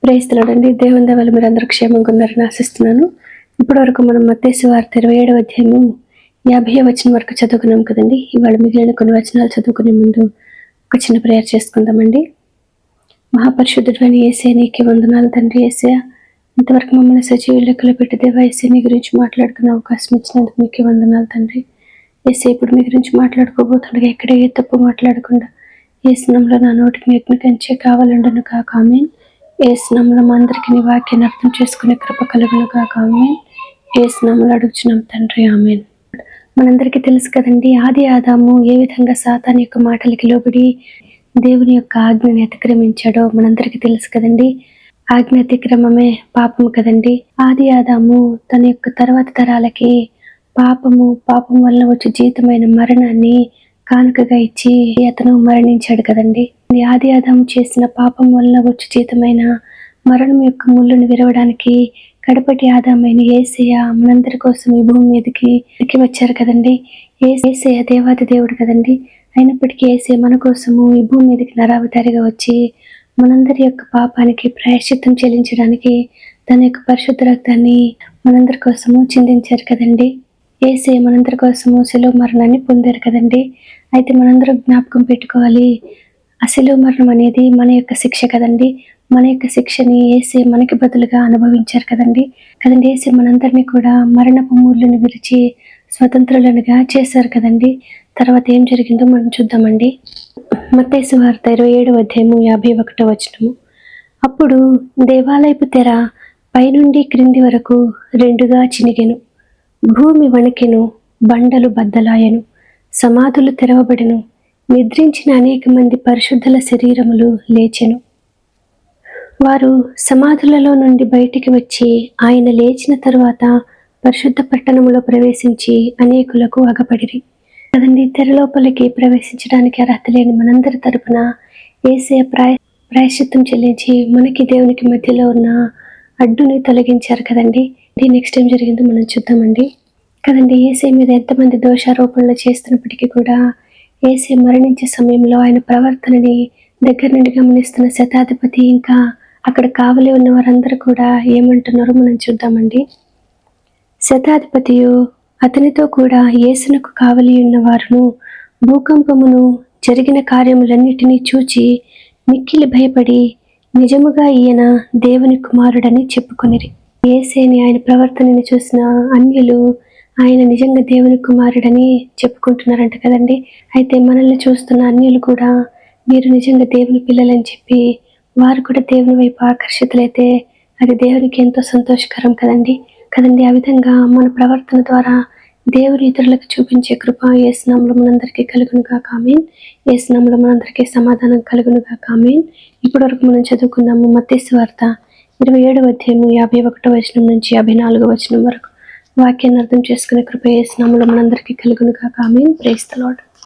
Praise the lord అండి. దేవుని దయ వల్ల మీరందరూ క్షేమంగా ఉన్నారని ఆశిస్తున్నాను. ఇప్పటివరకు మనం మత్తయి సువార్త 27వ అధ్యాయము 50వ వచనం వరకు చదువుకున్నాం కదండి. ఇవాళ మిగిలిన కొన్ని వచనాలు చదువుకునే ముందు ఒక చిన్న ప్రేయర్ చేసుకుందామండి. మహాపరిశుద్ధుడైన యేసయ్య నీకే వందనాలు తండ్రి. యేసయ్య ఇంతవరకు మమ్మల్ని సజీవ లెక్కలో పెట్టి దేవా యేసయ్య నీ గురించి మాట్లాడుకునే అవకాశం ఇచ్చినందుకు నీకే వందనాలు తండ్రి. యేసయ్య ఇప్పుడు మీ గురించి మాట్లాడుకోబోతుండగా ఎక్కడ ఏ తప్పు మాట్లాడకుండా యేసు నామములో నా నోటికి నీ అగ్ని కంచె కావాలండును కాక ఆమేన్. యేసు నామములో మా అందరికీ నీ వాక్యాన్ని అర్థం చేసుకునే కృప కలుగును కాక ఆమేన్. యేసు నామములో అడుగుచున్నాం తండ్రి ఆమేన్. మనందరికీ తెలుసు కదండి, ఆది ఆదాము ఏ విధంగా సాతాను యొక్క మాటలకి లోబడి దేవుని యొక్క ఆజ్ఞని అతిక్రమించాడో మనందరికీ తెలుసు కదండి. ఆజ్ఞ అతిక్రమమే పాపం కదండి. ఆది ఆదాము తన యొక్క తర్వాత తరాలకి పాపం వల్ల వచ్చే జీతమైన మరణాన్ని కానుకగా ఇచ్చి అతను మరణించాడు కదండి. ఆది ఆదాము చేసిన పాపం వల్ల వచ్చి జీతమైన మరణం యొక్క ముళ్ళను విరవడానికి కడపటి ఆదామైన యేసయ్య మనందరి కోసం ఈ భూమి మీదకి వచ్చారు కదండి. యేసయ్య దేవాది దేవుడు కదండి. అయినప్పటికీ యేసయ్య మన కోసము ఈ భూమి మీదకి నరావతారిగా వచ్చి మనందరి యొక్క పాపానికి ప్రాయశ్చిత్తం చెల్లించడానికి తన యొక్క పరిశుద్ధ రక్తాన్ని మనందరి కోసము చిందించారు కదండి. యేసయ్య మనందరి కోసము శిలువ మరణాన్ని పొందారు కదండి. అయితే మనందరం జ్ఞాపకం పెట్టుకోవాలి, ఆ శిలువ మరణం అనేది మన యొక్క శిక్ష కదండి. మన యొక్క శిక్షని యేసయ్య మనకి బదులుగా అనుభవించారు కదండి. యేసయ్య మనందరినీ కూడా మరణపు మూలను విరిచి స్వతంత్రులుగా చేశారు కదండి. తర్వాత ఏం జరిగిందో మనం చూద్దామండి. మత్తయి సువార్త 27వ అధ్యాయము 51వ వచనము. అప్పుడు దేవాలయపు తెర పైనుండి క్రింది వరకు రెండుగా చినిగెను, భూమి వణికెను, బండలు బద్దలాయెను, సమాధులు తెరవబడెను, నిద్రించిన అనేక మంది పరిశుద్ధుల శరీరములు లేచెను. వారు సమాధులలో నుండి బయటికి వచ్చి ఆయన లేచిన తరువాత పరిశుద్ధ పట్టణములో ప్రవేశించి అనేకులకు అగపడిరి కదండి. తెరలోపలికి ప్రవేశించడానికి అర్హత లేని మనందరి తరపున యేసయ్య ప్రాయశ్చిత్తం చెల్లించి మనకి దేవునికి మధ్యలో ఉన్న అడ్డుని తొలగించారు కదండి. నెక్స్ట్ ఏం జరిగిందో మనం చూద్దామండి కదండి. యేసయ్య మీద ఎంతమంది దోషారోపణలు చేస్తున్నప్పటికీ కూడా యేసయ్య మరణించే సమయంలో ఆయన ప్రవర్తనని దగ్గర నుండి గమనిస్తున్న శతాధిపతి ఇంకా అక్కడ కావలి ఉన్న వారందరూ కూడా ఏమంటున్నారో మనం చూద్దామండి. శతాధిపతియు అతనితో కూడా యేసునకు కావలి ఉన్న వారును భూకంపమును జరిగిన కార్యములన్నిటినీ చూచి మిక్కిలి భయపడి నిజముగా ఈయన దేవుని కుమారుడని చెప్పుకొనిరి. యేసయ్యని ఆయన ప్రవర్తనని చూసిన అన్యులు ఆయన నిజంగా దేవుని కుమారుడని చెప్పుకుంటున్నారంట కదండి. అయితే మనల్ని చూస్తున్న అన్యులు కూడా మీరు నిజంగా దేవుని పిల్లలని చెప్పి వారు కూడా దేవుని వైపు ఆకర్షితులైతే అది దేవునికి ఎంతో సంతోషకరం కదండి. ఆ విధంగా మన ప్రవర్తన ద్వారా దేవుని ఇతరులకు చూపించే కృప యేసు నామములో మనందరికీ కలుగును గాక ఆమేన్. యేసు నామములో మనందరికీ సమాధానం కలుగును గాక ఆమేన్. ఇప్పటి వరకు మనం చదువుకున్నాము మత్తయి సువార్త 27వ అధ్యాయము 51వ వచనం నుంచి 54వ వచనం వరకు. వాక్యాన్ని అర్థం చేసుకునే కృప యేసు నామములో మనందరికీ కలుగును గాక ఆమేన్. Praise the lord.